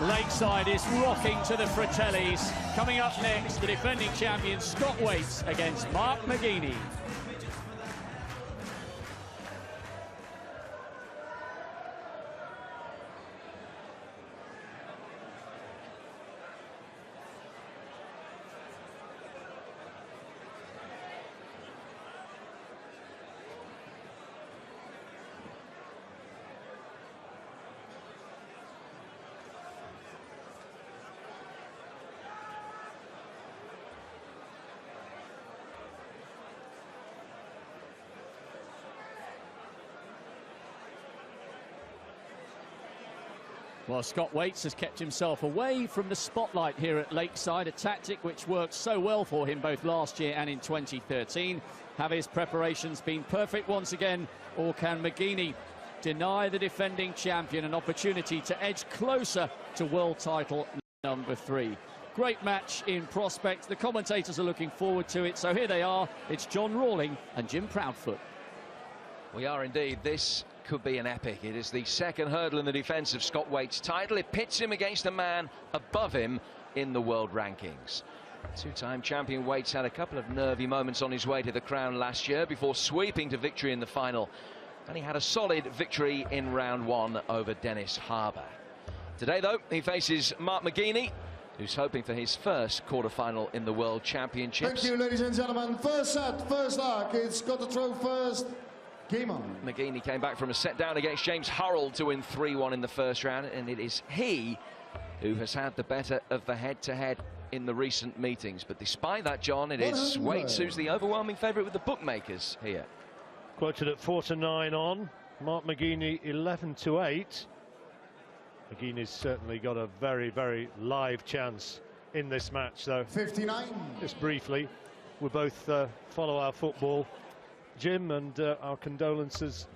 Lakeside is rocking to the Fratellis. Coming up next, the defending champion Scott Waits against Mark McGeeney. Well, Scott Waits has kept himself away from the spotlight here at Lakeside, a tactic which worked so well for him both last year and in 2013. Have his preparations been perfect once again, or can McGeeney deny the defending champion an opportunity to edge closer to world title number 3? Great match in prospect. The commentators are looking forward to it, so here they are. It's John Rawling and Jim Proudfoot. We are indeed. This could be an epic. It is the second hurdle in the defence of Scott Waits' title. It pits him against a man above him in the world rankings. Two-time champion Waits had a couple of nervy moments on his way to the crown last year before sweeping to victory in the final. And he had a solid victory in round 1 over Dennis Harbour. Today, though, he faces Mark McGeeney, who's hoping for his first quarter-final in the World Championships. Thank you, ladies and gentlemen. First set, first arc. It's got to throw first. Game on. McGeeney came back from a set down against James Hurrell to win 3-1 in the first round, and it is he who has had the better of the head-to-head in the recent meetings. But despite that, John, it is Waits who's the overwhelming favourite with the bookmakers here. Quoted at 4-9 on. Mark McGeeney 11-8. McGeeney's certainly got a very, very live chance in this match, though. 59. Just briefly, we both follow our football, Jim, and our condolences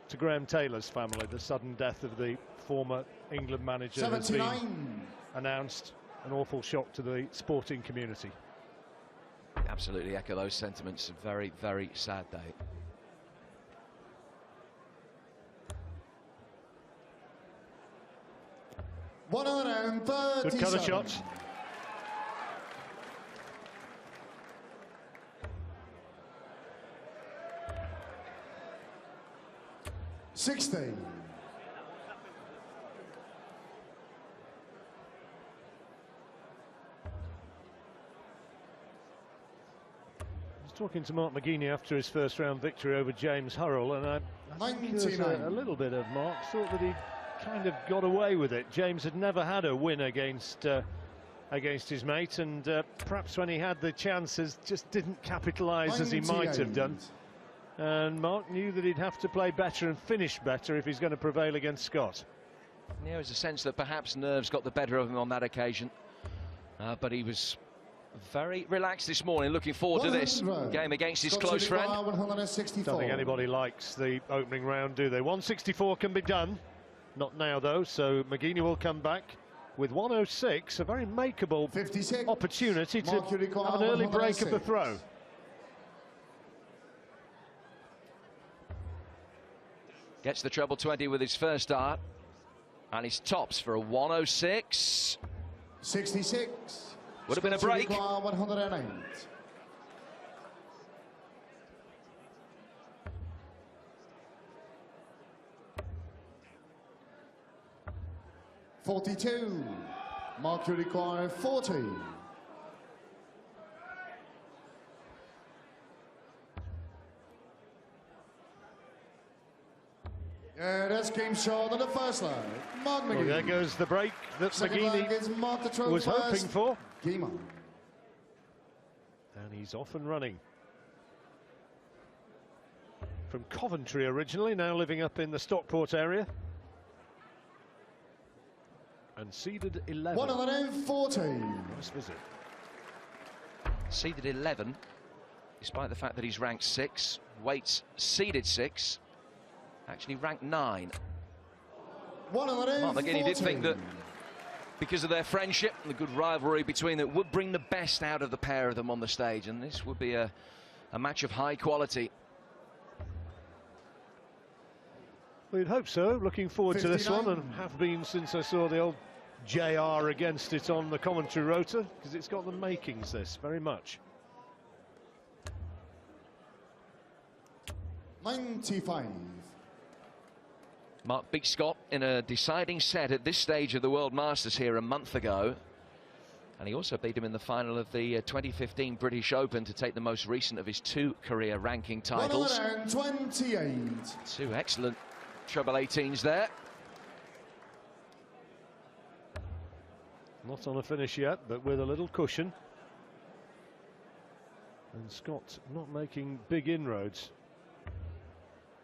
to Graham Taylor's family. The sudden death of the former England manager 79. has been announced. An awful shock to the sporting community. Absolutely echo those sentiments. A very, very sad day. Good cover shot. $16. Talking to Mark McGeeney after his first round victory over James Hurrell, and I think there's a little bit of Mark thought that he kind of got away with it. James had never had a win against his mate, and perhaps when he had the chances just didn't capitalise as he might have done. And Mark knew that he'd have to play better and finish better if he's going to prevail against Scott. There was a sense that perhaps nerves got the better of him on that occasion, but he was very relaxed this morning, looking forward to this game against his close friend. I don't think anybody likes the opening round, do they? 164 can be done. Not now, though, so McGeeney will come back with 106, a very makeable opportunity to have an early break of the throw. Gets the treble 20 with his first start, and his tops for a 106. 66. Would have been a break. 108. $42. Mark, you require 40. Yeah, that's game short on the first leg. Mark McGeeney. Well, there goes the break that McGeeney was hoping for. Game on. And he's off and running. From Coventry originally, now living up in the Stockport area. And seeded 11. 140. Nice visit. Seeded 11, despite the fact that he's ranked 6. Waits seeded 6. Actually ranked 9. Mark McGeeney did think that because of their friendship and the good rivalry between them would bring the best out of the pair of them on the stage, and this would be a match of high quality. We'd hope so. Looking forward to this one, and have been since I saw the old JR against it on the commentary rotor, because it's got the makings, this, very much. 95. Mark beat Scott in a deciding set at this stage of the World Masters here a month ago. And he also beat him in the final of the 2015 British Open to take the most recent of his 2 career ranking titles. 128. 2 excellent treble 18s there. Not on a finish yet, but with a little cushion. And Scott not making big inroads.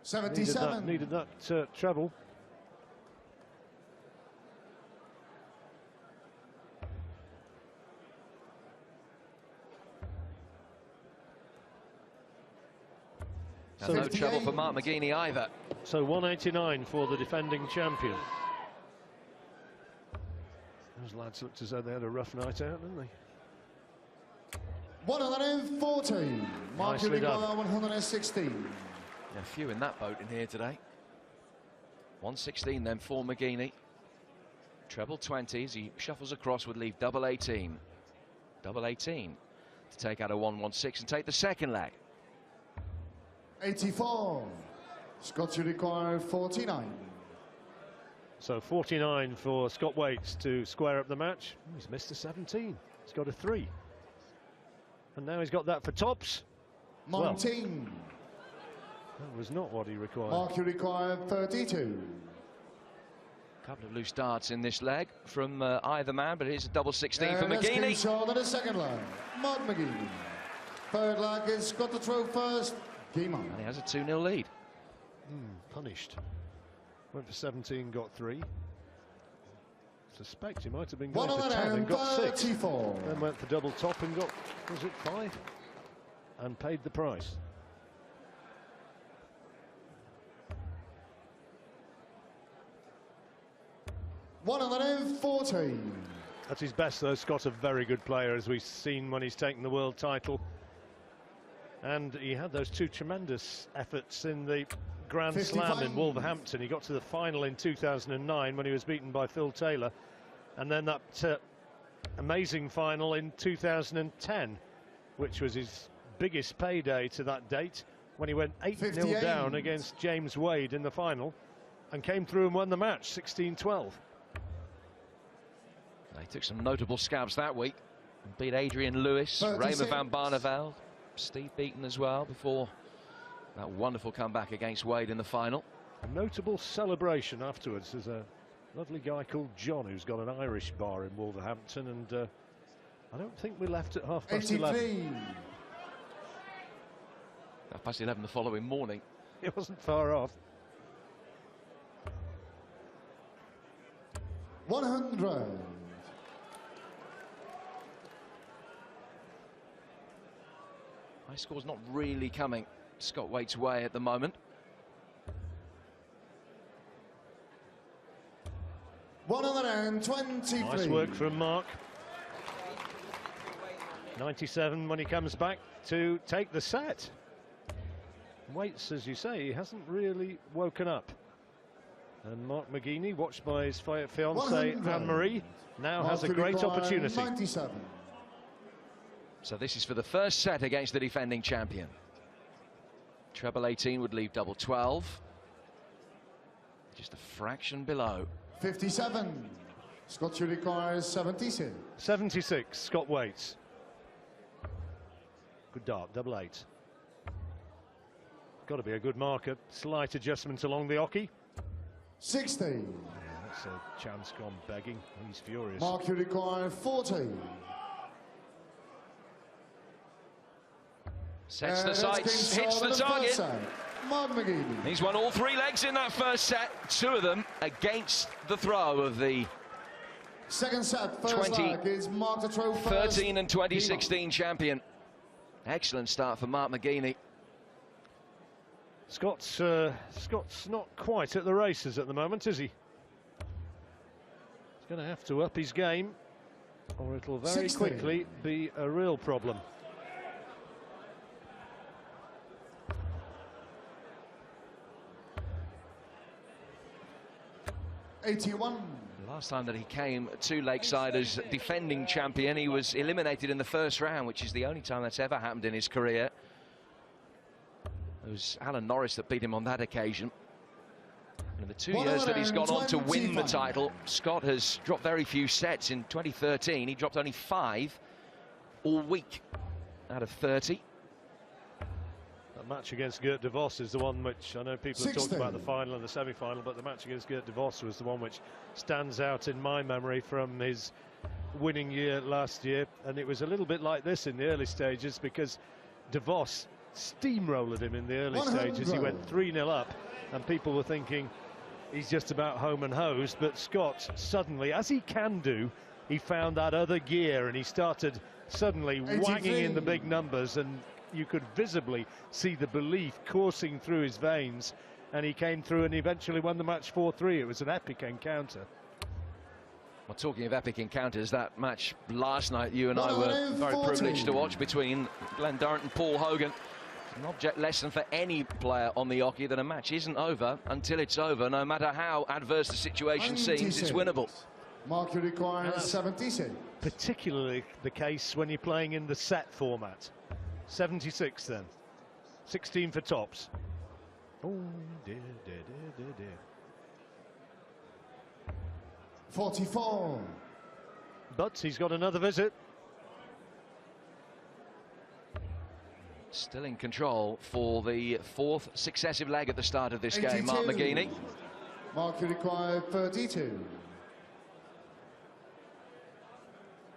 77. Needed that treble. And no trouble for Mark McGeeney either. So 189 for the defending champion. Those lads looked as though they had a rough night out, didn't they? 114. Mercury Royal 116. A few in that boat in here today. 116 then for McGeeney. Treble 20s. He shuffles across, would leave double 18. Double 18 to take out a 116 and take the second leg. 84. Scott, you require 49. So 49 for Scott Waits to square up the match. He's missed a 17. He's got a 3. And now he's got that for tops. 19. Well, that was not what he required. Mark, you require 32. A couple of loose darts in this leg from either man, but here's a double 16 for That's McGeeney. short of the second leg. Mark McGeeney. Third leg is Scott to throw first. Game on. And he has a 2-0 lead. Punished. Went for 17, got 3. Suspect he might have been going for 10 and got 6. Then went for double top and got, was it 5? And paid the price. $114. At his best, though, Scott's a very good player, as we've seen when he's taken the world title. And he had those 2 tremendous efforts in the Grand 55. Slam in Wolverhampton. He got to the final in 2009 when he was beaten by Phil Taylor. And then that amazing final in 2010, which was his biggest payday to that date, when he went 8-0 down against James Wade in the final and came through and won the match, 16-12. They took some notable scabs that week. Beat Adrian Lewis, Raymond van Barneveld, Steve Beaton as well before that wonderful comeback against Wade in the final. A notable celebration afterwards. There's a lovely guy called John who's got an Irish bar in Wolverhampton, and I don't think we left at 11:30. 11:30 the following morning. It wasn't far off. 100. High score's not really coming Scott Waite's way at the moment. 123. Nice work from Mark. 97 when he comes back to take the set. Waits, as you say, he hasn't really woken up. And Mark McGeeney, watched by his fiancée Anne-Marie, now has a great opportunity. 97. So this is for the first set against the defending champion. Treble 18 would leave double 12. Just a fraction below. 57. Scott, you require 76. 76, Scott Waits. Good dart, double 8. Got to be a good marker. Slight adjustment along the hockey. 60. Yeah, that's a chance gone begging. He's furious. Mark, you require 40. Sets the sights, hits the target. Mark McGeeney. He's won all 3 legs in that first set, 2 of them against the throw of the second set, first leg is Mark to throw first. 13 and 2016 champion. Excellent start for Mark McGeeney. Scott's not quite at the races at the moment, is he? He's going to have to up his game, or it'll very 60. quickly be a real problem. $81. Last time that he came to Lakeside as defending champion, he was eliminated in the first round, which is the only time that's ever happened in his career. It was Alan Norris that beat him on that occasion. In the 2 years that he's gone on to win the title, Scott has dropped very few sets. In 2013, he dropped only 5 all week out of 30. That match against Geert de Vos is the one which, I know people have talked about the final and the semi-final, but the match against Geert de Vos was the one which stands out in my memory from his winning year last year. And it was a little bit like this in the early stages, because de Vos steamrolled him in the early stages. He went 3-0 up, and people were thinking he's just about home and hosed. But Scott suddenly, as he can do, he found that other gear, and he started suddenly wanging in the big numbers, and you could visibly see the belief coursing through his veins, and he came through and eventually won the match 4-3. It was an epic encounter. Well, talking of epic encounters, that match last night you and I were very privileged to watch between Glenn Durrant and Paul Hogan. An object lesson for any player on the hockey that a match isn't over until it's over. No matter how adverse the situation seems, it's winnable. Mark, you require 76. Particularly the case when you're playing in the set format. 76 then. 16 for tops. Oh dear, dear, dear, dear, dear. 44. But he's got another visit. Still in control for the 4th successive leg at the start of this game, Mark McGeeney. Mark, you require 32.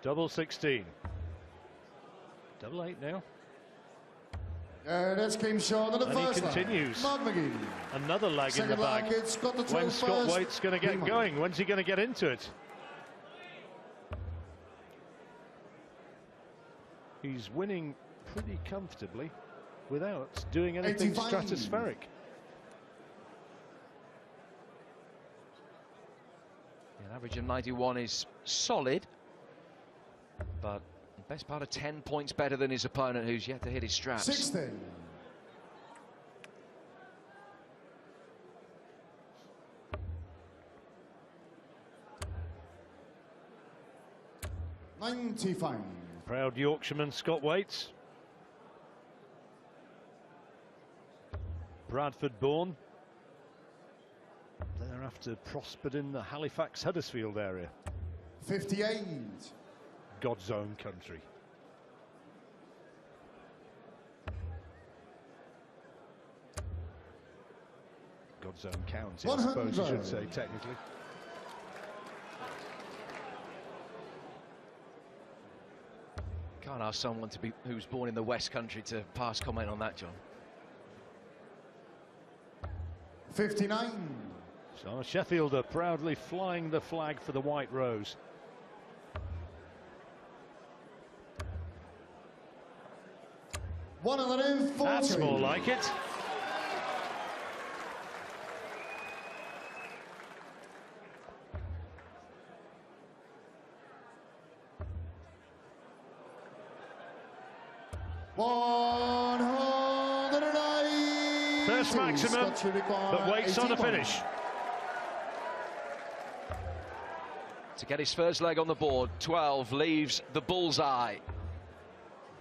Double 16. Double 8 now. That's came short on the first he continues. Mark McGeeney. Another leg in the bag. When's Scott Waite's going to get going? When's he going to get into it? He's winning pretty comfortably without doing anything 85. stratospheric. An average of 91 is solid, but the best part of 10 points better than his opponent, who's yet to hit his straps. 16. $95. Proud Yorkshireman Scott Waite. Bradford born. Thereafter prospered in the Halifax Huddersfield area. 58. God's own country. God's own county, I suppose you should say, technically. Can't ask someone who's born in the West Country to pass comment on that, John. 59. So Sheffield are proudly flying the flag for the White Rose. That's more like it. First maximum, but Waite's on the finish. To get his first leg on the board, 12 leaves the bullseye.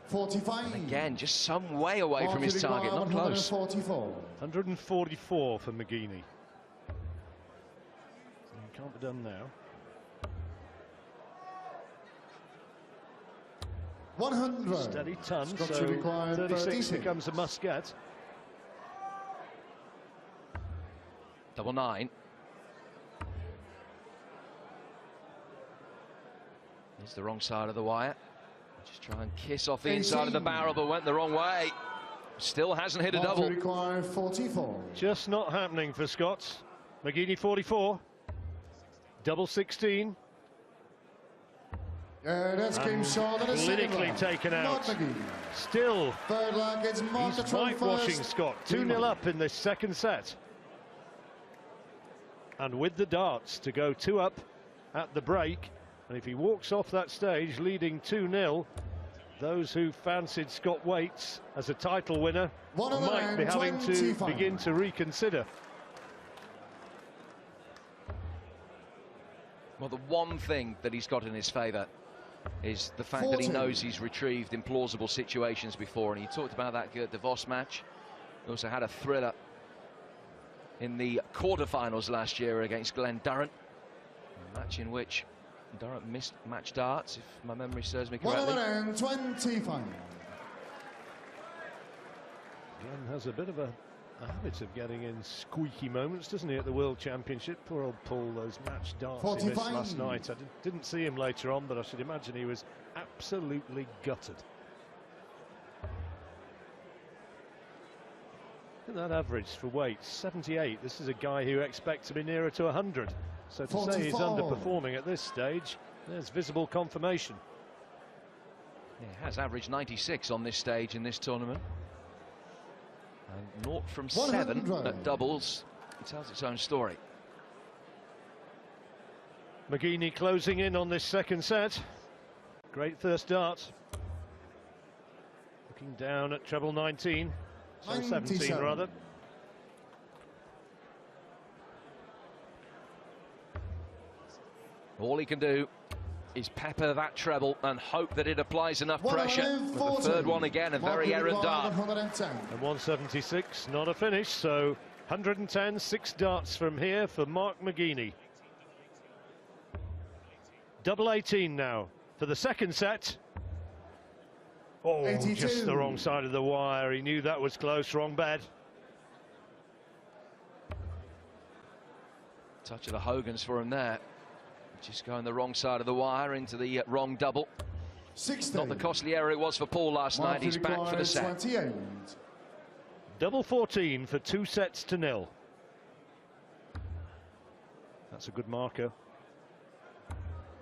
45. And again, just some way away from his target, not close. 144 for McGeeney. Can't be done now. 100. Steady ton, so 36 becomes a must-get. Double 9. It's the wrong side of the wire. Just try and kiss off the inside of the barrel, but went the wrong way. Still hasn't hit a double. Require 44. Just not happening for Scots. McGeeney 44. Double 16. That's game short. Clinically taken out. Still, third leg, it's he's whitewashing Scott. 2-0 up in this second set. And with the darts to go 2 up at the break. And if he walks off that stage leading 2-0, those who fancied Scott Waite as a title winner might be having to begin to reconsider. Well, the one thing that he's got in his favour is the fact that he knows he's retrieved implausible situations before, and he talked about that Gert de Vos match. He also had a thriller in the quarterfinals last year against Glenn Durrant, a match in which Durrant missed match darts, if my memory serves me correctly. 125. Glenn has a bit of a habit of getting in squeaky moments, doesn't he, at the World Championship? Poor old Paul, those match darts he missed last night. I didn't see him later on, but I should imagine he was absolutely gutted. Look at that average for weights, 78. This is a guy who expects to be nearer to 100. So to 44. say he's underperforming at this stage, there's visible confirmation. He has averaged 96 on this stage in this tournament. And 0 from 7 at doubles. It tells its own story. McGeeney closing in on this second set. Great first dart. Looking down at treble 19. So 17 rather. All he can do is pepper that treble and hope that it applies enough pressure. With the third one again, a very errant dart. And 176, not a finish, so 110, 6 darts from here for Mark McGeeney. Double 18 now for the second set. Oh, 82. Just the wrong side of the wire. He knew that was close, wrong bed. Touch of the Hogans for him there. Just going the wrong side of the wire into the wrong double. 60. Not the costly error it was for Paul last night. He's back for the set. 28. Double 14 for 2 sets to 0. That's a good marker.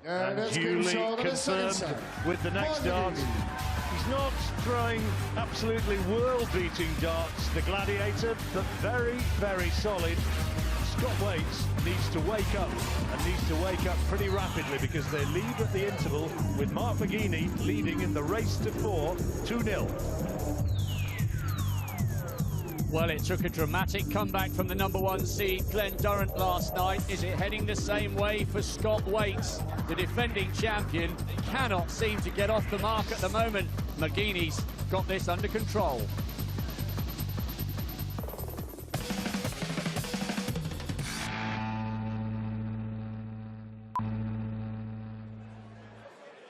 And duly confirmed with the next dart. He's not throwing absolutely world-beating darts, the Gladiator, but very, very solid. Scott Waits needs to wake up, and needs to wake up pretty rapidly, because they lead at the interval with Mark McGeeney leading in the race to 4, 2-0. Well, it took a dramatic comeback from the #1 seed Glenn Durrant last night. Is it heading the same way for Scott Waits? The defending champion cannot seem to get off the mark at the moment. McGeeney's got this under control.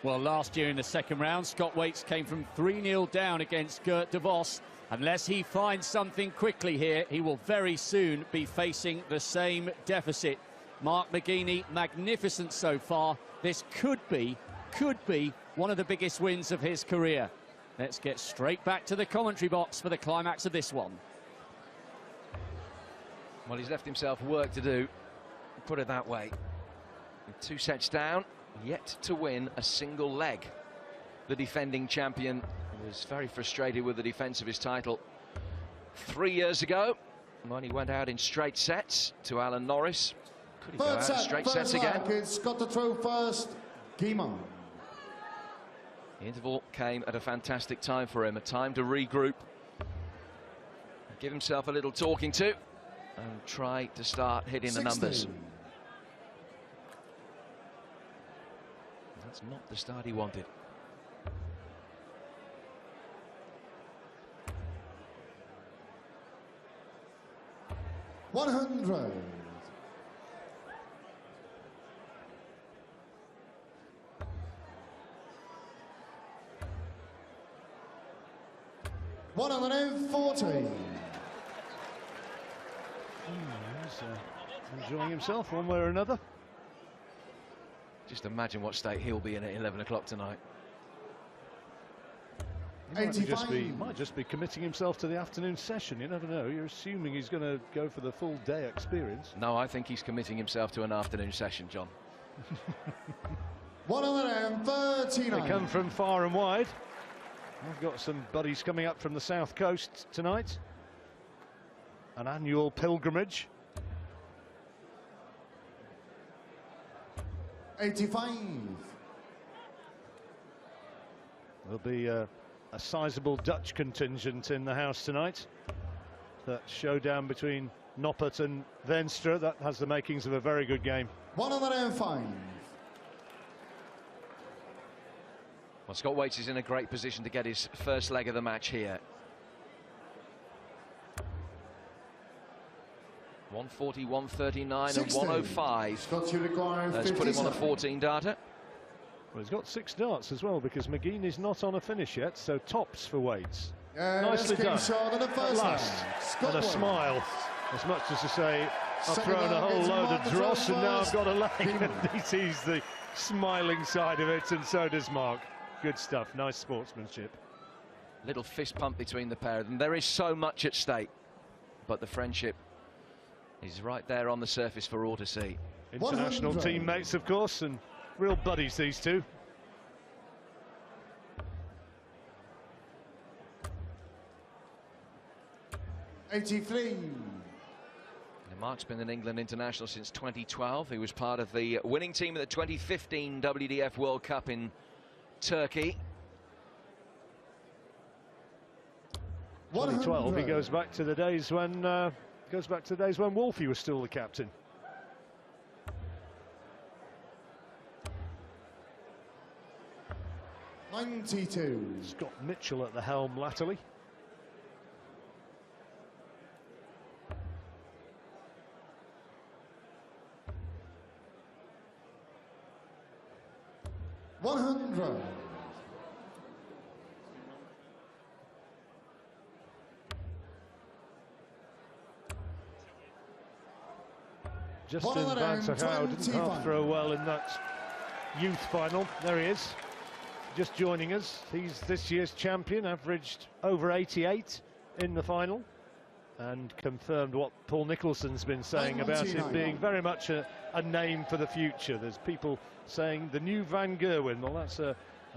Well, last year in the second round, Scott Waits came from 3-0 down against Gert de Vos. Unless he finds something quickly here, he will very soon be facing the same deficit. Mark McGeeney, magnificent so far. This could be one of the biggest wins of his career. Let's get straight back to the commentary box for the climax of this one. Well, he's left himself work to do, put it that way. 2 sets down, yet to win a single leg. The defending champion was very frustrated with the defence of his title 3 years ago when he went out in straight sets to Alan Norris. Could he go out in straight sets again? It's got to throw first. Guimond. The interval came at a fantastic time for him, a time to regroup, give himself a little talking to, and try to start hitting 60. The numbers. That's not the start he wanted. $100. $140. He's enjoying himself one way or another. Just imagine what state he'll be in at 11 o'clock tonight. He might just be committing himself to the afternoon session. You never know. You're assuming he's going to go for the full day experience. No, I think he's committing himself to an afternoon session, John. 139. They come from far and wide. I've got some buddies coming up from the south coast tonight. An annual pilgrimage. 85. There'll be a sizable Dutch contingent in the house tonight. That showdown between Noppert and Venstre, that has the makings of a very good game. 105. Well, Scott Waits is in a great position to get his first leg of the match here. 140, 139 and 105. Let's put him on a 14 darter. Well, he's got 6 darts as well, because McGeeney's not on a finish yet, so tops for Waits. Nicely done. At last. And a smile, as much as to say, I've thrown a whole load of dross and now I've got a leg. And he sees the smiling side of it, and so does Mark. Good stuff, nice sportsmanship. Little fist pump between the pair of them. There is so much at stake, but the friendship is right there on the surface for all to see. International teammates, of course, and real buddies, these two. Mark's been an England international since 2012. He was part of the winning team at the 2015 WDF World Cup in Turkey. 2012. He goes back to the days when Wolfie was still the captain. Scott Mitchell at the helm latterly. Justin Van Saghau didn't half throw well in that youth final. There he is, just joining us. He's this year's champion, averaged over 88 in the final, and confirmed what Paul Nicholson's been saying about him being very much a name for the future. There's people saying the new Van Gerwen. Well, that's an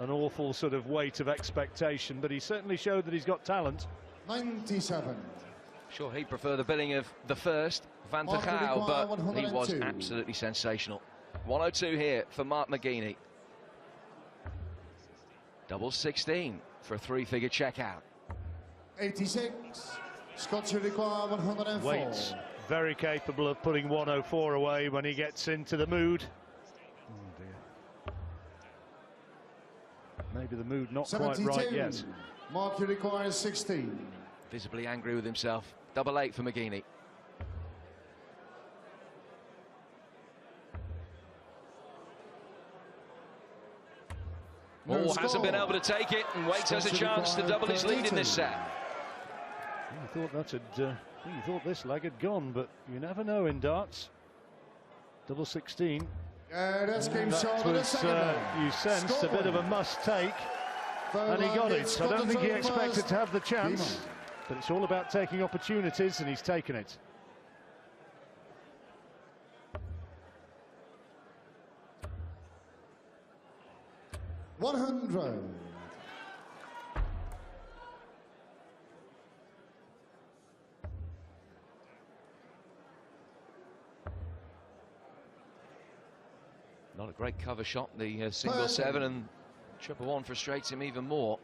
awful sort of weight of expectation, but he certainly showed that he's got talent. 97. Sure, he'd prefer the billing of the first, Van Saghau, but he was absolutely sensational. 102 here for Mark McGeeney. Double 16 for a 3-figure checkout. 86. Scott should require 104. Waits very capable of putting 104 away when he gets into the mood. Oh dear. Maybe the mood not 72. Quite right yet. Mark requires 16. Visibly angry with himself. Double 8 for McGeeney. Oh, hasn't been able to take it, and Waits has a chance to double his lead in this set. You thought this leg had gone, but you never know in darts. Double 16. That's game shot. You sensed a bit of a must take, and he got it. I don't think he expected to have the chance, but it's all about taking opportunities, and he's taken it. Not a great cover shot, the single 7, and triple 1 frustrates him even more.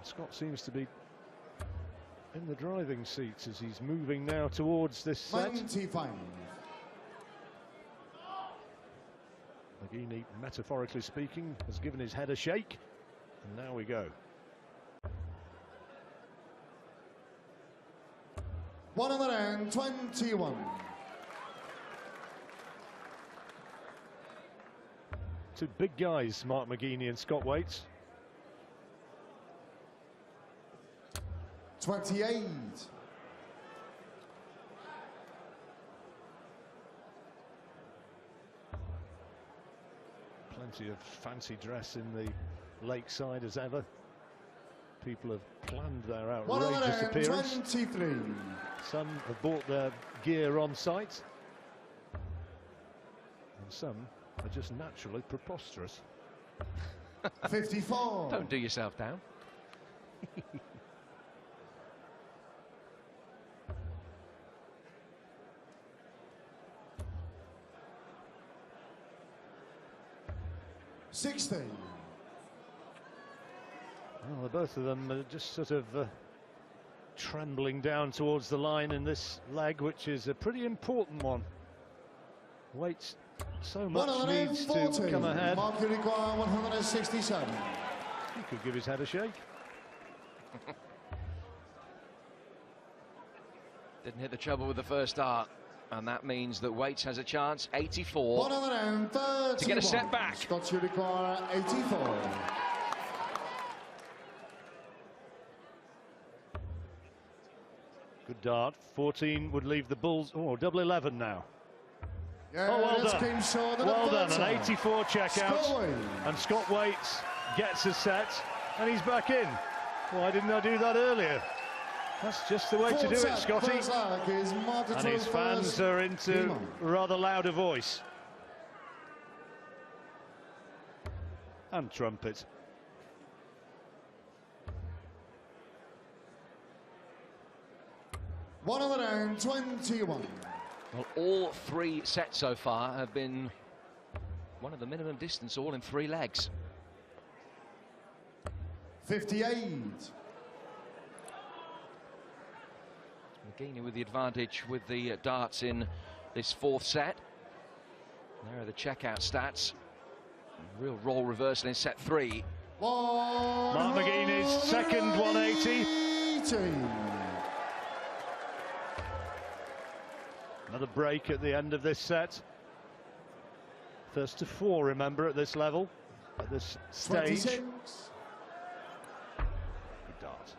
Scott seems to be in the driving seats as he's moving now towards this set. 95. McGeeney, metaphorically speaking, has given his head a shake, and now we go. 121. Two big guys, Mark McGeeney and Scott Waits. 28. Plenty of fancy dress in the lakeside as ever. People have planned their outrageous appearance. 23. Some have bought their gear on site, and some are just naturally preposterous. 54. Don't do yourself down. Well, both of them are just sort of trembling down towards the line in this leg, which is a pretty important one. Waits So much needs to come ahead. Mark, you require 167. He could give his head a shake. Didn't hit the treble with the first dart, and that means that Waits has a chance. 84 to get a set back. Scott, you require 84. Good dart. 14 would leave the Bulls. Oh, double 11 now. Yeah, oh, well done. Well done. An 84 checkout. And Scott Waits gets a set, and he's back in. Why didn't I do that earlier? That's just the way to do it, Scotty. And his fans are into a rather louder voice. And trumpet. One of the round, 21. Well, all 3 sets so far have been one of the minimum distance, all in 3 legs. 58. McGeeney with the advantage with the darts in this 4th set. There are the checkout stats. Real role reversal in set 3. Mark McGeeney's second 180. Another break at the end of this set. First to 4, remember, at this level, at this stage. 26. Good dart.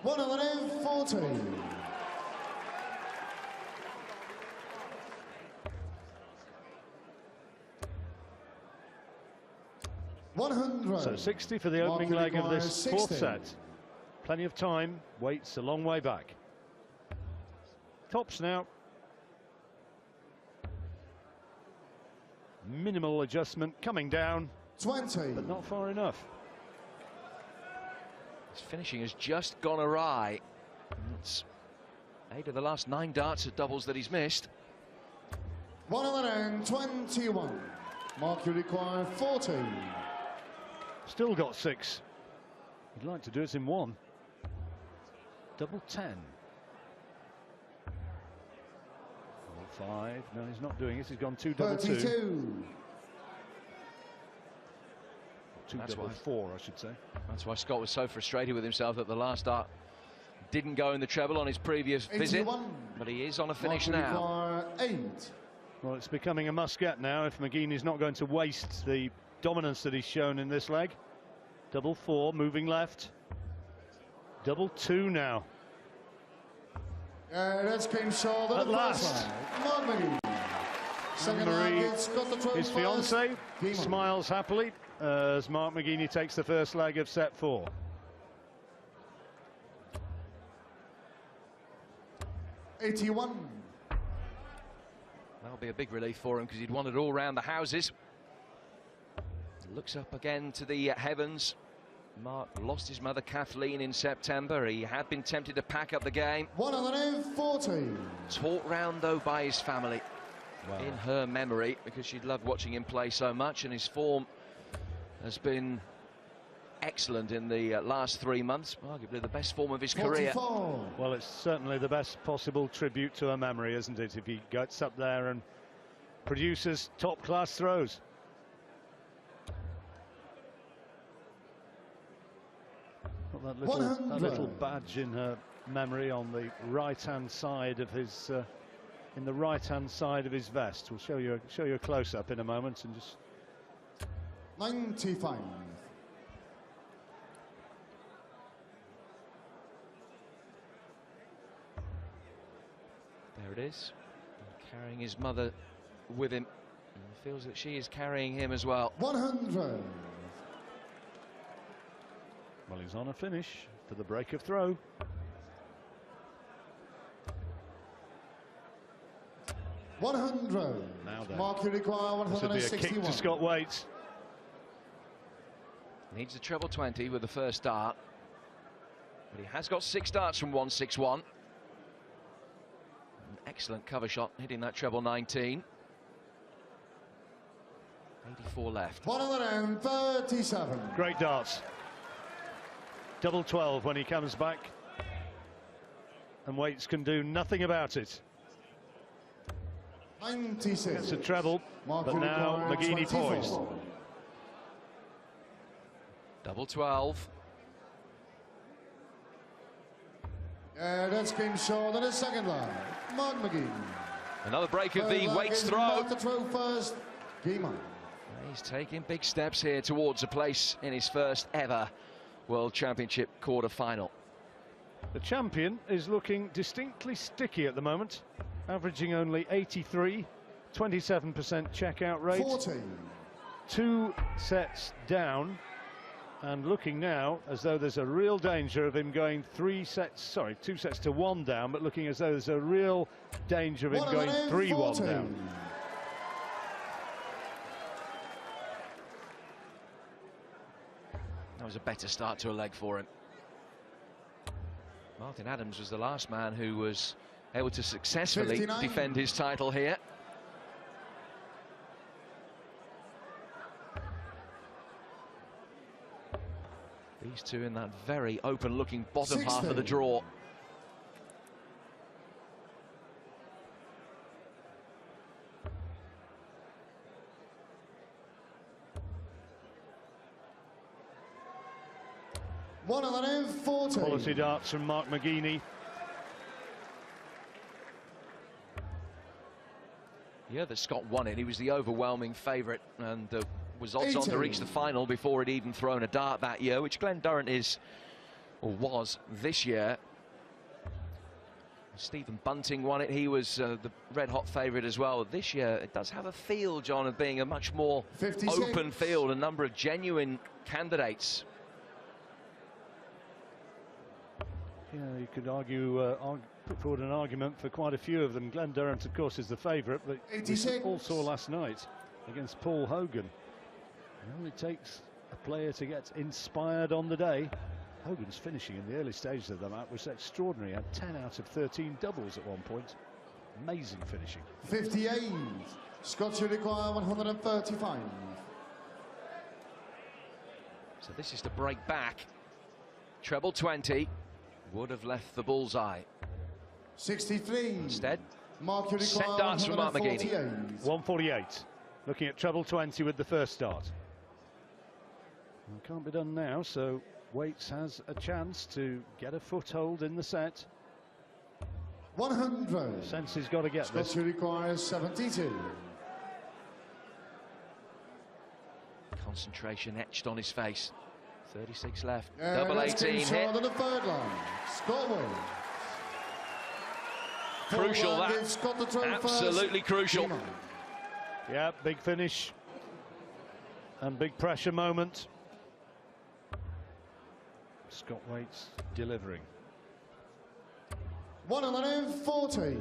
One of the round, 40. So 60 for the opening leg of this 4th set. Plenty of time. Waits a long way back. Tops now. Minimal adjustment coming down. 20. But not far enough. His finishing has just gone awry. It's 8 of the last 9 darts at doubles that he's missed. One of the round, 21. Mark, you require 40. Still got 6. He'd like to do it in 1. Double 10. 5. No, he's not doing it. He's gone 2 double 2. 32. 2 double 4, I should say. That's why Scott was so frustrated with himself that the last dart didn't go in the treble on his previous 81. visit. But he is on a finish now. 8. Well, it's becoming a must-get now if McGeeney's not going to waste the dominance that he's shown in this leg. Double 4, moving left. Double 2 now. That's came short at last. Marie, his fiance, smiles happily as Mark McGeeney takes the first leg of set 4. '81. That'll be a big relief for him because he'd wanted all round the houses. Looks up again to the heavens. Mark lost his mother Kathleen in September. He had been tempted to pack up the game. 140. Taught round though by his family. Wow. In her memory, because she'd loved watching him play so much, and his form has been excellent in the last 3 months, arguably the best form of his 44. career. Well, it's certainly the best possible tribute to her memory, isn't it, if he gets up there and produces top-class throws. That little badge in her memory on the right-hand side of his in the right-hand side of his vest. We'll show you a close-up in a moment and just 95. There it is, carrying his mother with him, and he feels that she is carrying him as well. 100. Well, he's on a finish for the break of throw. Now then, Mark, you require 161. This would be a kick to Scott Waits. Needs a treble 20 with the first dart, but he has got 6 darts from 161. An excellent cover shot, hitting that treble 19. 84 left. One of the round, 37. Great darts. double 12 when he comes back. And Waits can do nothing about it. 96. It's a treble, but now McGeeney poised. Double 12. That's game short on the second line. Mark McGeeney. Another break of the Waits throw. The throw first. Game on. He's taking big steps here towards a place in his first ever World Championship quarter-final. The champion is looking distinctly sticky at the moment, averaging only 83, 27% checkout rate. 14. 2 sets down, and looking now as though there's a real danger of him going 2 sets to 1 down, but looking as though there's a real danger of him going 3-1 down. That was a better start to a leg for him. Martin Adams was the last man who was able to successfully 59. defend his title here. These two in that very open-looking bottom 60. half of the draw. Quality darts from Mark McGeeney. Yeah, that Scott won it. He was the overwhelming favourite and was odds on to reach the final before he'd even thrown a dart that year, which Glenn Durrant is, or was, this year. Stephen Bunting won it. He was the red-hot favourite as well. This year, it does have a feel, John, of being a much more 56. open field, a number of genuine candidates. Yeah, you could put forward an argument for quite a few of them. Glenn Durrant, of course, is the favourite, but 86. we all saw last night against Paul Hogan. It only takes a player to get inspired on the day. Hogan's finishing in the early stages of the match was extraordinary. He had 10 out of 13 doubles at one point. Amazing finishing. 58. Scott should require 135. So this is to break back. Treble 20 would have left the bullseye. 63. Instead, Mark should set require darts from Mark McGeeney. 148. Looking at treble 20 with the first start. Well, can't be done now, so Waits has a chance to get a foothold in the set. 100. Sense he's got to get Scott this. should require 72. Concentration etched on his face. 36 left. Double That's 18 game hit. short on the third line. Scott Waits. Crucial Forward line that. gives Scott the throw Absolutely first. crucial. Game on. Yeah, big finish and big pressure moment. Scott Waits delivering. 140.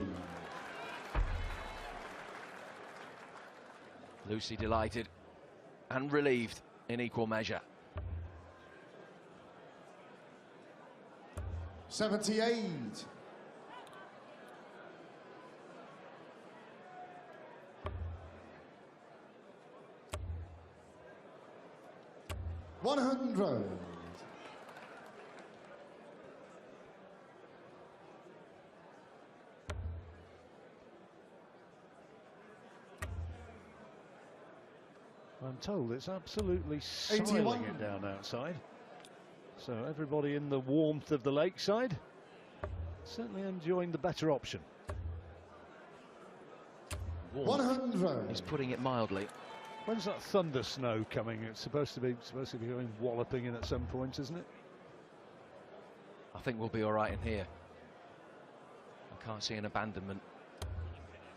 Lucy delighted and relieved in equal measure. 78. $100. I'm told it's absolutely siling 81. it down outside. So everybody in the warmth of the lakeside certainly enjoying the better option. 100. He's putting it mildly. When's that thunder snow coming? It's supposed to be going walloping in at some point, isn't it? I think we'll be all right in here. I can't see an abandonment.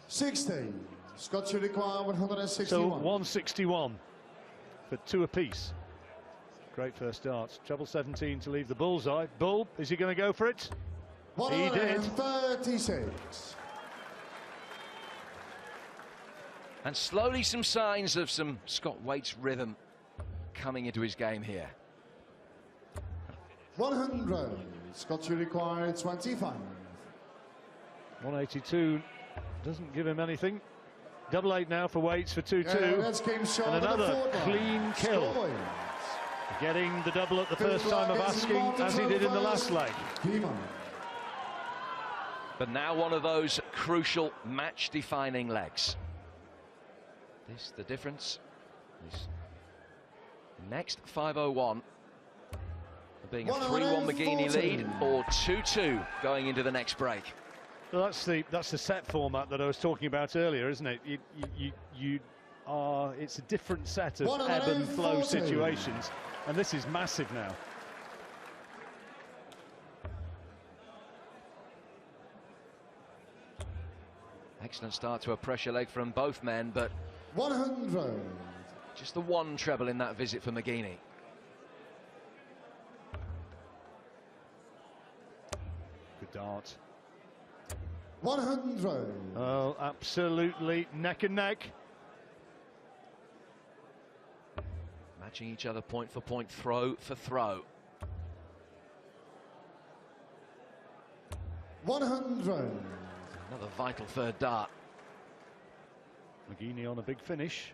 60. Scott should require 161. So 161 for 2 apiece. Great first start. Treble 17 to leave the bullseye. Bull, is he going to go for it? He did. 136. And slowly some signs of some Scott Waits rhythm coming into his game here. 100. Scott should require 25. 182 doesn't give him anything. Double 8 now for Waits for 2-2. That's game short and on the another fourth line. clean kill. Scott Waits. Getting the double at the first time of asking, as he did in the last leg. But now one of those crucial match-defining legs. This, the difference is next 5:01 being a 3-1 McGeeney lead, or 2-2 going into the next break. Well, that's the set format that I was talking about earlier, isn't it? It's a different set of ebb and flow situations, and this is massive now. Excellent start to a pressure leg from both men, but 100. Just the one treble in that visit for McGeeney. Good dart. 100. Oh, absolutely neck and neck. Matching each other point for point, throw for throw. 100. Another vital third dart. McGeeney on a big finish.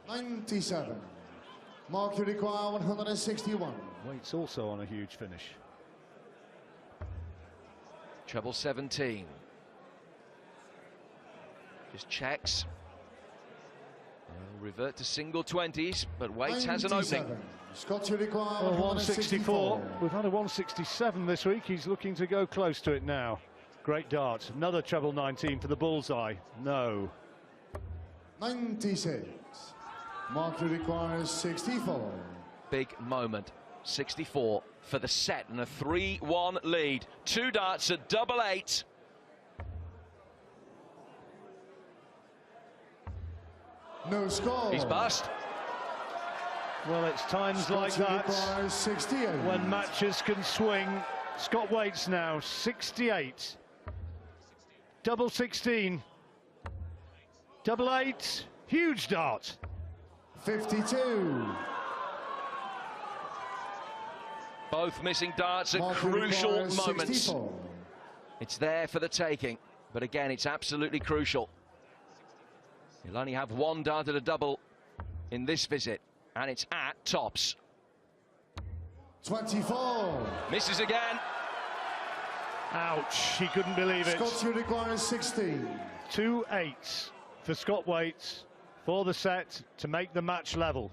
97. Mark, you require 161. Waits also on a huge finish. Treble 17. Just checks. Revert to single 20s, but Waits has an opening. Scott, you require 164. We've had a 167 this week. He's looking to go close to it now. Great dart. Another treble 19 for the bullseye. No. 96. Mark, you requires 64. Big moment. 64 for the set and a 3-1 lead. Two darts at double 8. No score. He's bust. Well, it's times like that when matches can swing. Scott Waits now 68. Double 16. Double 8. Huge dart. 52. Both missing darts at crucial moments. It's there for the taking, but again, it's absolutely crucial. He'll only have one dart at a double in this visit, and it's at tops. 24. Misses again. Ouch, he couldn't believe it. Scott, you require 16. 2 8s for Scott Waits for the set to make the match level.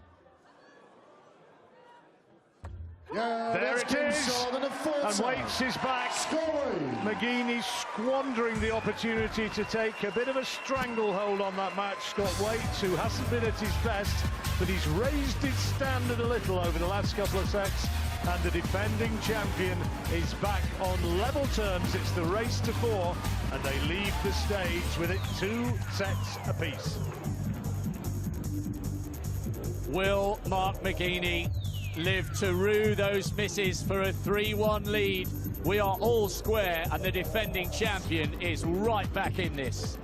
Yeah, there it is, and Waits is back. Scoring. McGeeney squandering the opportunity to take a bit of a stranglehold on that match. Scott Waits, who hasn't been at his best, but he's raised his standard a little over the last couple of sets, and the defending champion is back on level terms. It's the race to 4, and they leave the stage with it 2 sets apiece. Will Mark McGeeney live to rue those misses for a 3-1 lead? We are all square, and the defending champion is right back in this.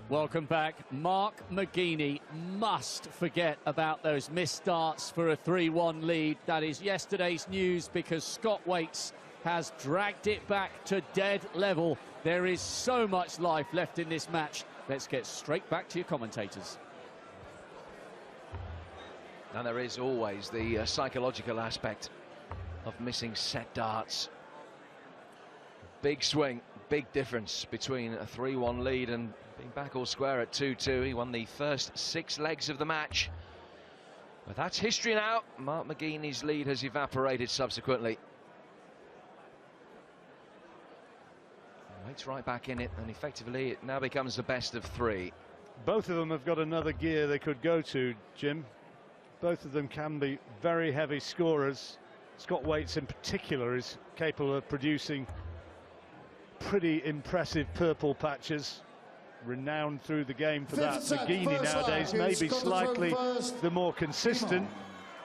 Welcome back. Mark McGeeney must forget about those missed darts for a 3-1 lead. That is yesterday's news, because Scott Waits has dragged it back to dead level. There is so much life left in this match. Let's get straight back to your commentators. And there is always the psychological aspect of missing set darts. Big swing, big difference between a 3-1 lead and being back all square at 2-2. He won the first 6 legs of the match. But that's history now. Mark McGeeney's lead has evaporated subsequently. Waits right back in it, and effectively it now becomes the best of 3. Both of them have got another gear they could go to, Jim. Both of them can be very heavy scorers. Scott Waits in particular is capable of producing pretty impressive purple patches, renowned through the game for that. McGeeney nowadays may be slightly the more consistent.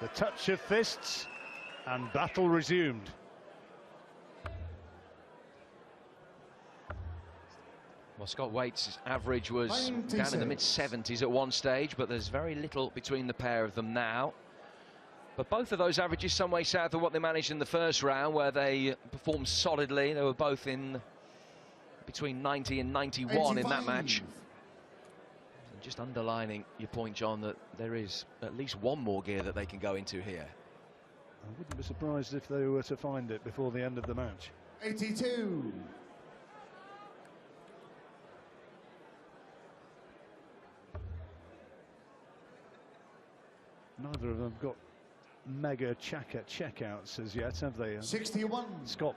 The touch of fists, and battle resumed. Well, Scott Waits' average was down in the mid-70s at one stage, but there's very little between the pair of them now. But both of those averages some way south of what they managed in the first round, where they performed solidly. They were both in between 90 and 91 85. In that match. And just underlining your point, John, that there is at least one more gear that they can go into here. I wouldn't be surprised if they were to find it before the end of the match. 82. Neither of them got mega checkouts as yet, have they? 61. Scott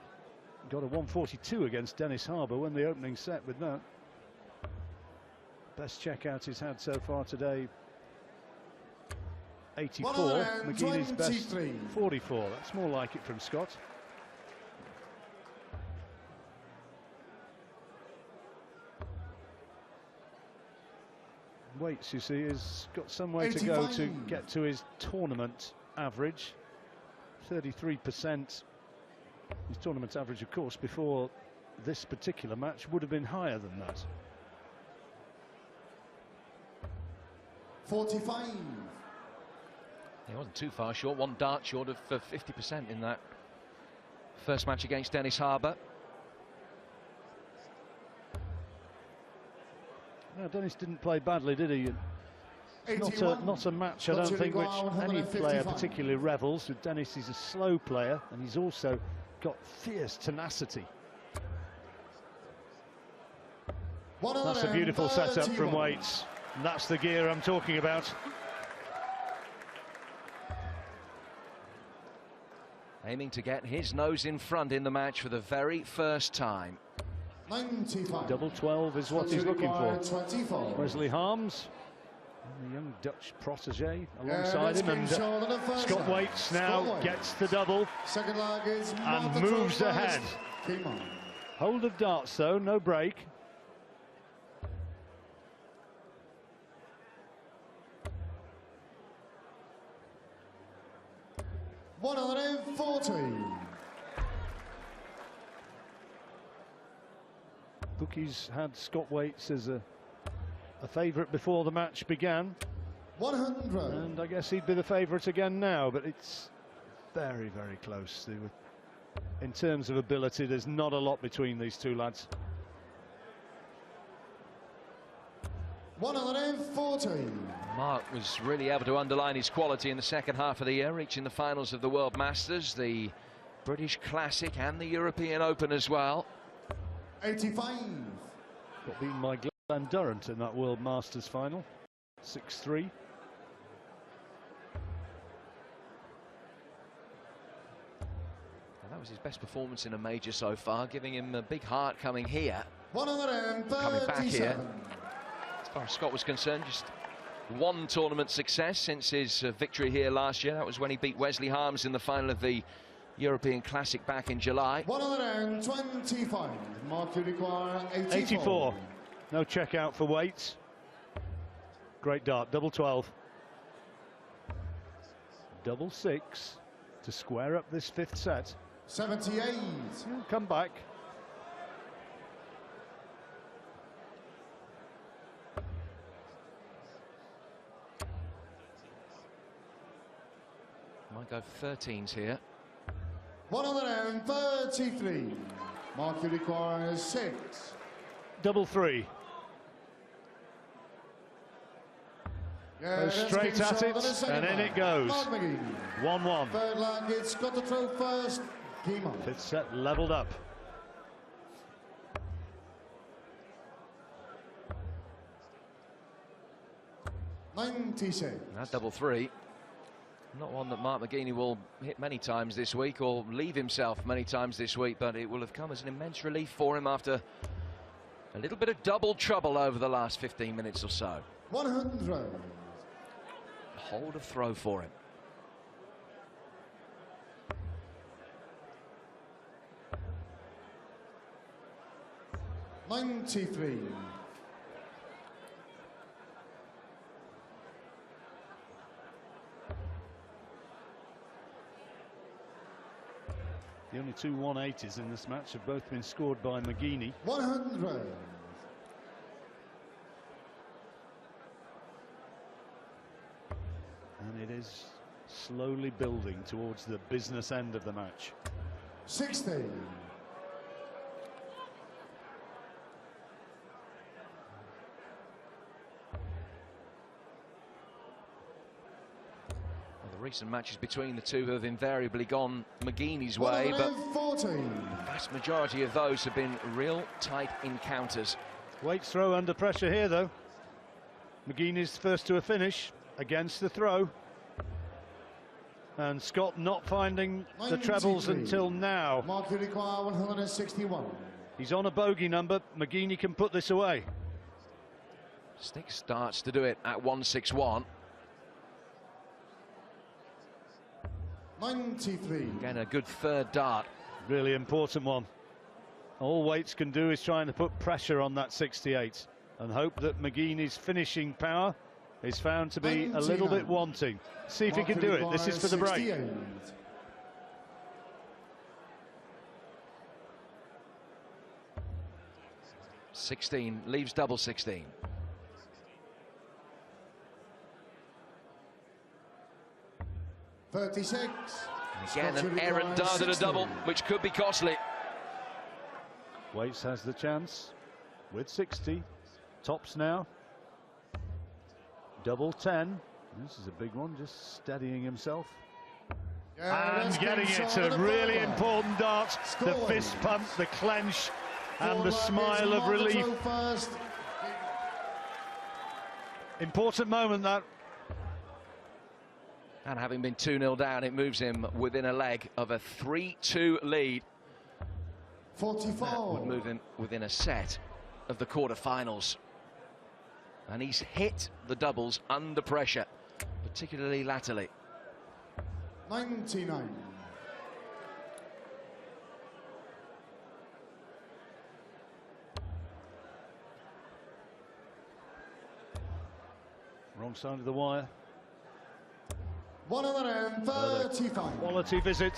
got a 142 against Dennis Harbour when the opening set with that. Best checkout he's had so far today, 84. McGeeney's best, 44. That's more like it from Scott. Waits, you see, has got some way 85. To go to get to his tournament average. 33%. His tournament average, of course, before this particular match would have been higher than that. 45. He wasn't too far short, one dart short of 50% in that first match against Dennis Harbour. No, Dennis didn't play badly, did he? Not a match, I don't think, which any player particularly revels with. Dennis, he's a slow player, and he's also got fierce tenacity. That's a beautiful setup from Waits. And that's the gear I'm talking about. Aiming to get his nose in front in the match for the very first time. 95. Double 12 is what he's looking for. 24. Wesley Harms, the young Dutch protege, alongside him, and Scott Waits now gets the double and moves ahead. Hold of darts though, no break. Bookies had Scott Waits as a favourite before the match began. 100. And I guess he'd be the favourite again now, but it's very, very close. In terms of ability, there's not a lot between these two lads. 140. Mark was really able to underline his quality in the second half of the year, reaching the finals of the World Masters, the British Classic and the European Open as well. 85. Got beaten by Glenn Durrant in that World Masters final, 6-3. And that was his best performance in a major so far, giving him a big heart coming here. 137. Coming back here. As far as Scott was concerned, just one tournament success since his victory here last year. That was when he beat Wesley Harms in the final of the European Classic back in July. 125. Mark, you require 84. No checkout for Waits. Great dart, double 12. Double 6 to square up this fifth set. 78. He'll come back. Might go 13s here. 133. Mark, you require 6. Double 3. Goes straight at it, and in it goes. 1-1. Third line, it's got the throw first. Game on. Fifth set leveled up. That double 3. Not one that Mark McGeeney will hit many times this week or leave himself many times this week, but it will have come as an immense relief for him after a little bit of double trouble over the last 15 minutes or so. 100. Hold of throw for him. '93. The only two 180s in this match have both been scored by McGeeney. 100. And it is slowly building towards the business end of the match. 16. The recent matches between the two have invariably gone McGeeney's way, but 14. the vast majority of those have been real tight encounters. Waite's throw under pressure here, though. McGeeney's first to a finish against the throw. And Scott not finding the trebles until now. Mark, you require 161. He's on a bogey number. McGeeney can put this away. Stick starts to do it at 161. 93. Again, a good third dart. Really important one. All Waits can do is trying to put pressure on that 68 and hope that McGeeney's finishing power is found to be a little bit wanting. See if he can do it. This is for the break. 68. 16 leaves double 16. $36. Again, an errant dart at a double, which could be costly. Waits has the chance with 60. Tops now. Double 10. This is a big one, just steadying himself. Yeah, and getting it to really important dart. The fist pump, the clench, and the smile of relief. Important moment, that. And having been 2-0 down, it moves him within a leg of a 3-2 lead. 44. That would move him within a set of the quarterfinals. And he's hit the doubles under pressure, particularly latterly. 99. Wrong side of the wire. 135. Quality visit.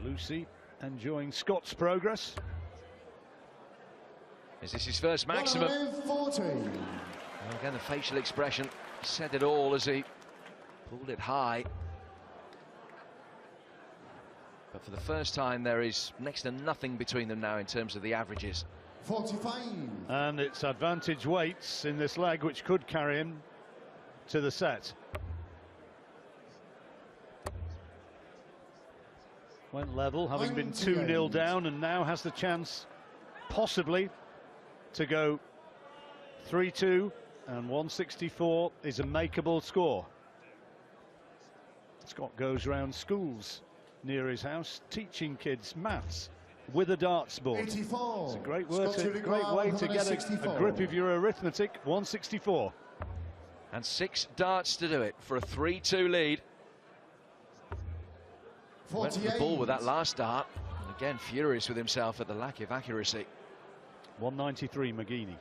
Lucy enjoying Scott's progress. Is this his first maximum? 140. Well, again, the facial expression said it all as he pulled it high. But for the first time, there is next to nothing between them now in terms of the averages. 45. And it's advantage Waits in this leg, which could carry him to the set. Went level, having been 2-0 down, and now has the chance, possibly, to go 3-2, and 164 is a makeable score. Scott goes round schools near his house, teaching kids maths with a darts board. 84. It's a great way to get a grip of your arithmetic. 164. And 6 darts to do it for a 3-2 lead. 48. Went for the ball with that last dart. And again, furious with himself at the lack of accuracy. 193 McGeeney.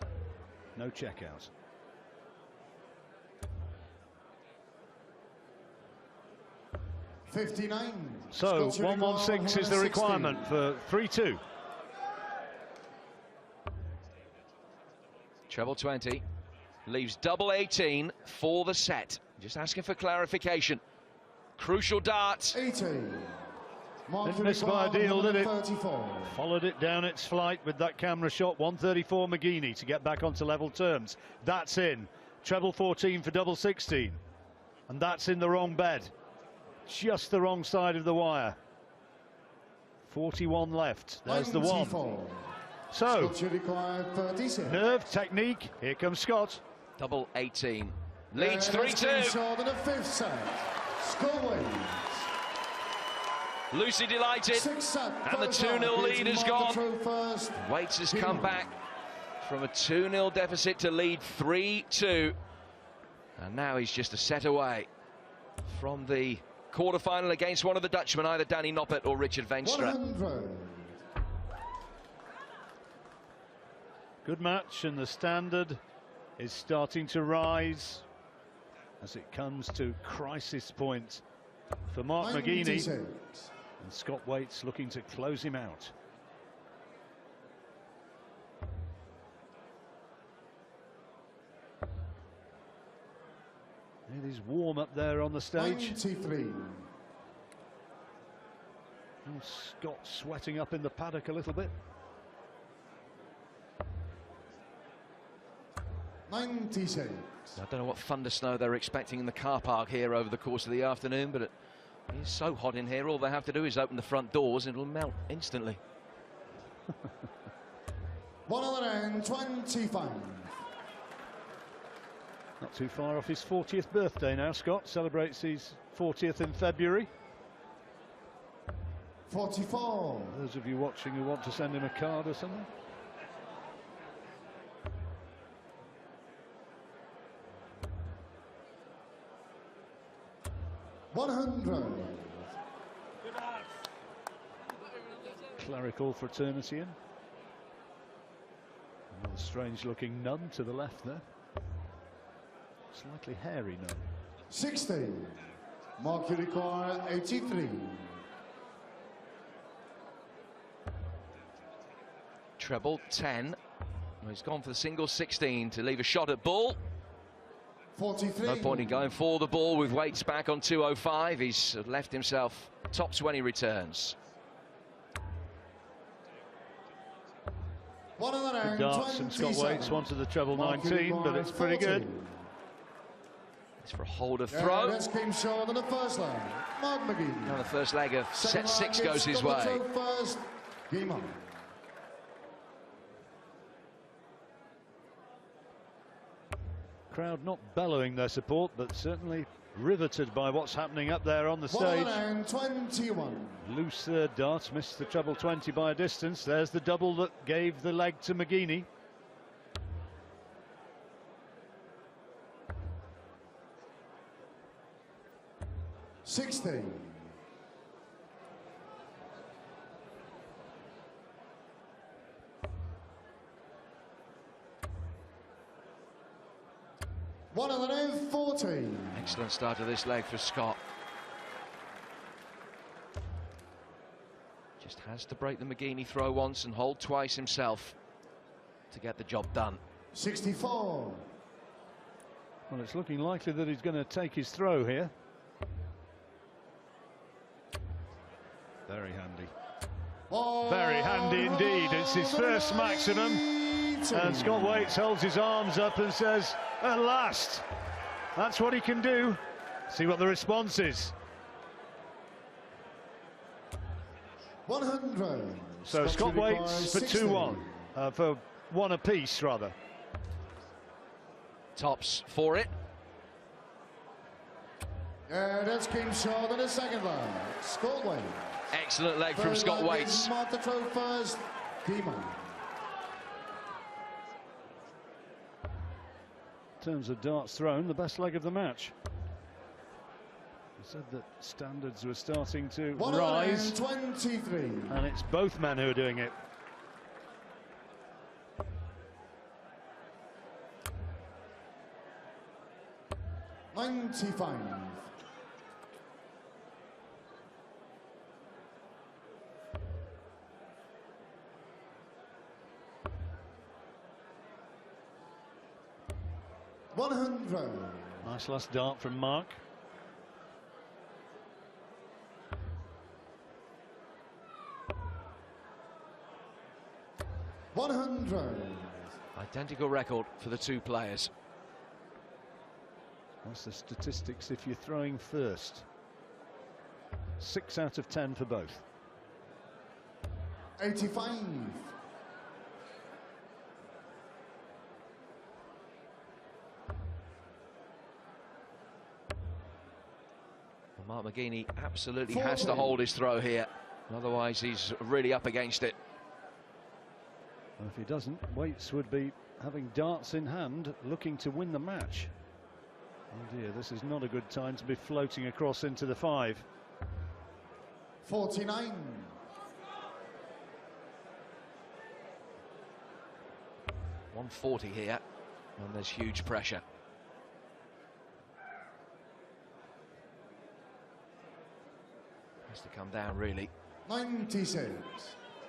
No checkout. $59. So 116 is the requirement for 3-2. Treble 20 leaves double 18 for the set. Just asking for clarification. Crucial dart. 18. Didn't miss by a deal, did it? Followed it down its flight with that camera shot. 134 McGeeney to get back onto level terms. That's in. Treble 14 for double 16. And that's in the wrong bed. Just the wrong side of the wire. 41 left. There's 94. The one. So, nerve, technique. Here comes Scott. Double 18. Leads 3-2. In the fifth set. Score Lucy delighted. And the 2-0 lead has gone. Waits has come back from a 2-0 deficit to lead 3-2. And now he's just a set away from the quarter-final against one of the Dutchmen, either Danny Noppert or Richard Veenstra. 100. Good match, and the standard is starting to rise as it comes to crisis point for Mark 96. McGeeney. And Scott Waits looking to close him out. with his warm-up there on the stage. 93. And Scott sweating up in the paddock a little bit. 96. I don't know what thunder snow they're expecting in the car park here over the course of the afternoon, but it is so hot in here. All they have to do is open the front doors and it'll melt instantly. 125. Not too far off his 40th birthday now. Scott celebrates his 40th in February. 44. Those of you watching who want to send him a card or something. 100. Clerical fraternity in. Another strange looking nun to the left there. Slightly hairy nun. 60. Mercury car 83. Treble 10. He's gone for the single 16 to leave a shot at ball. 43. No point in going for the ball with weights back on 205. He's left himself tops when he returns. Good darts from Scott Waits, one to the treble 19, but it's pretty good. It's for a holder throw. This came short on the first leg. Mark McGeeney. Now the first leg of set 6 goes his way. First, game on. Crowd not bellowing their support, but certainly riveted by what's happening up there on the stage. 121. Loose third darts, missed the treble 20 by a distance. There's the double that gave the leg to McGeeney. $16. $140. Excellent start to this leg for Scott. Just has to break the McGeeney throw once and hold twice himself to get the job done. 64. Well, it's looking likely that he's going to take his throw here. Very handy. Oh, Very handy indeed. It's his first maximum. And Scott Waits holds his arms up and says, at last. That's what he can do. See what the response is. 100. So Scott Waits for 2-1. For one apiece, rather. Tops for it. Yeah, that's came short on the second leg. Scott Waits. Excellent leg from Scott Waits. Mark the throw first. Game on. In terms of darts thrown, the best leg of the match. I said that standards were starting to rise. 123. And it's both men who are doing it. $95. $100. Nice last dart from Mark. $100. Identical record for the two players. That's the statistics if you're throwing first. 6 out of 10 for both. 85. Mark McGeeney absolutely has to hold his throw here. Otherwise, he's really up against it. Well, if he doesn't, Waits would be having darts in hand, looking to win the match. Oh dear, this is not a good time to be floating across into the 5. 49. $140 here, and there's huge pressure. Has to come down, really. 96.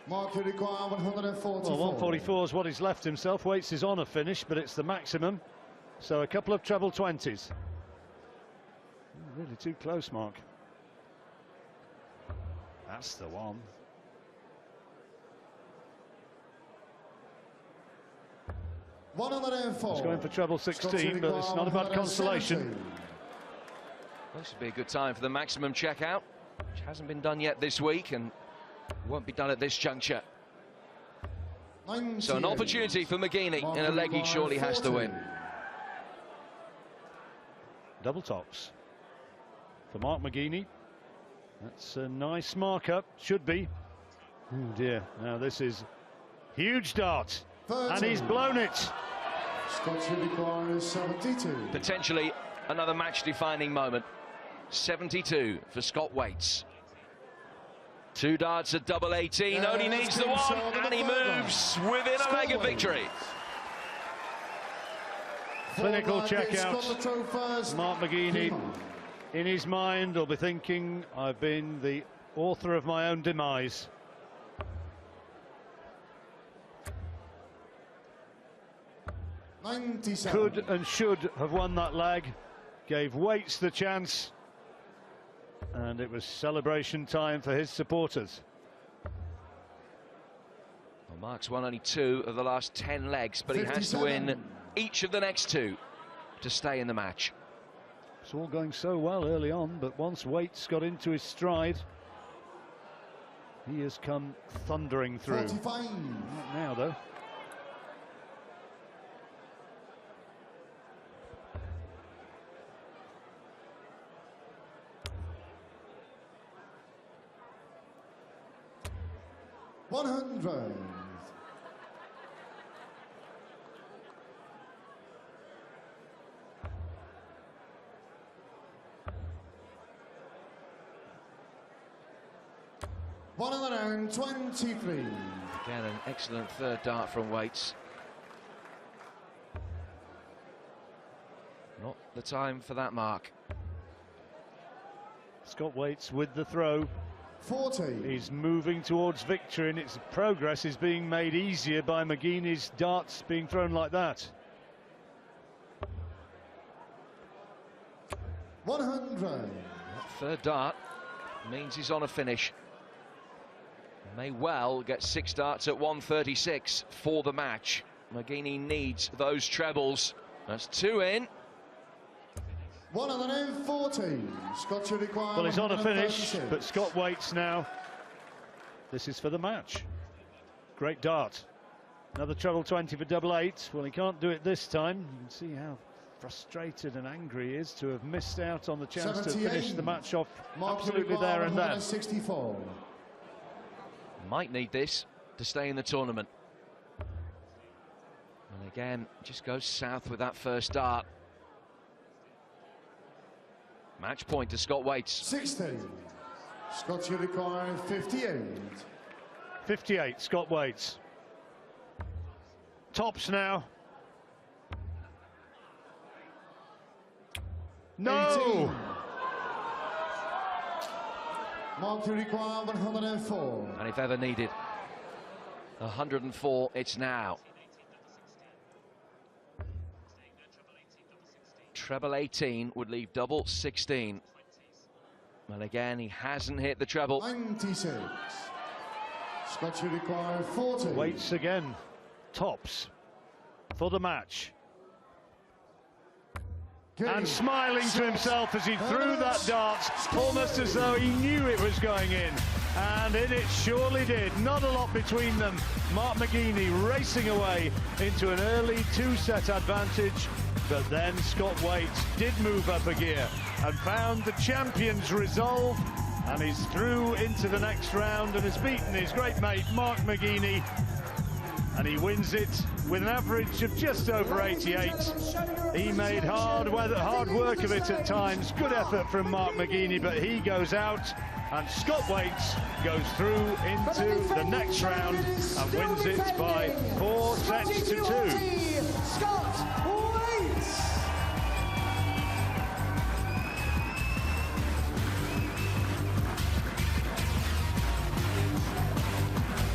Mark, you require 144. Well, 144 is what he's left himself. Waits is on a finish, but it's the maximum. So a couple of treble 20s. Really too close, Mark. That's the one. He's going for treble 16, but it's not a bad consolation. This would be a good time for the maximum checkout, which hasn't been done yet this week and won't be done at this juncture. So an opportunity for McGeeney in a leg he surely has to win. Double tops for Mark McGeeney. That's a nice mark-up, should be. Oh dear, now this is huge dart, and he's blown it. Scott requires 72. Potentially another match-defining moment. 72 for Scott Waits. 2 darts at double 18, only needs the one, and he moves within a leg of victory. Clinical checkout. Mark McGeeney, in his mind, will be thinking, I've been the author of my own demise. Could and should have won that leg. Gave Waits the chance. And it was celebration time for his supporters. Well, Mark's won only 2 of the last 10 legs, but 57. He has to win each of the next 2 to stay in the match. It's all going so well early on, but once Waits got into his stride, he has come thundering through. 45. Not now, though. $100. $123. Again, an excellent third dart from Waits. Not the time for that mark. Scott Waits with the throw. 40. He's moving towards victory, and its progress is being made easier by McGeeney's darts being thrown like that. 100. That third dart means he's on a finish. May well get 6 darts at 136 for the match. McGeeney needs those trebles. That's 2 in. 140. Scott should require. Well, he's on a finish, but Scott Waits now. This is for the match. Great dart. Another treble 20 for double 8. Well, he can't do it this time. You can see how frustrated and angry he is to have missed out on the chance to finish the match off absolutely there and then. 64. Might need this to stay in the tournament. And again, just goes south with that first dart. Match point to Scott Waits. 60. Scott should require 58. 58, Scott Waits. Tops now. No! 18. Mark to require 104. And if ever needed, 104 it's now. Treble 18 would leave double 16. And again, he hasn't hit the treble. 96. Scott should require 40. Waits again. Tops for the match. And smiling to himself as he threw that dart, almost as though he knew it was going in. And it surely did. Not a lot between them. Mark McGeeney racing away into an early 2-set advantage. But then Scott Waits did move up a gear and found the champion's resolve. And he's through into the next round and has beaten his great mate, Mark McGeeney. And he wins it with an average of just over 88. He made hard work of it at times. Good effort from Mark McGeeney, but he goes out, and Scott Waits goes through into the next round and wins it by 4 sets to 2. Scott Waits!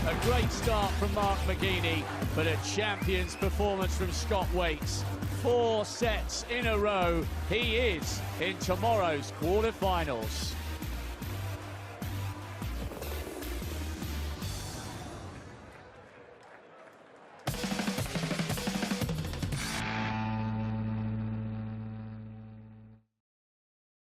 A great start from Mark McGeeney, but a champion's performance from Scott Waits. 4 sets in a row. He is in tomorrow's quarterfinals.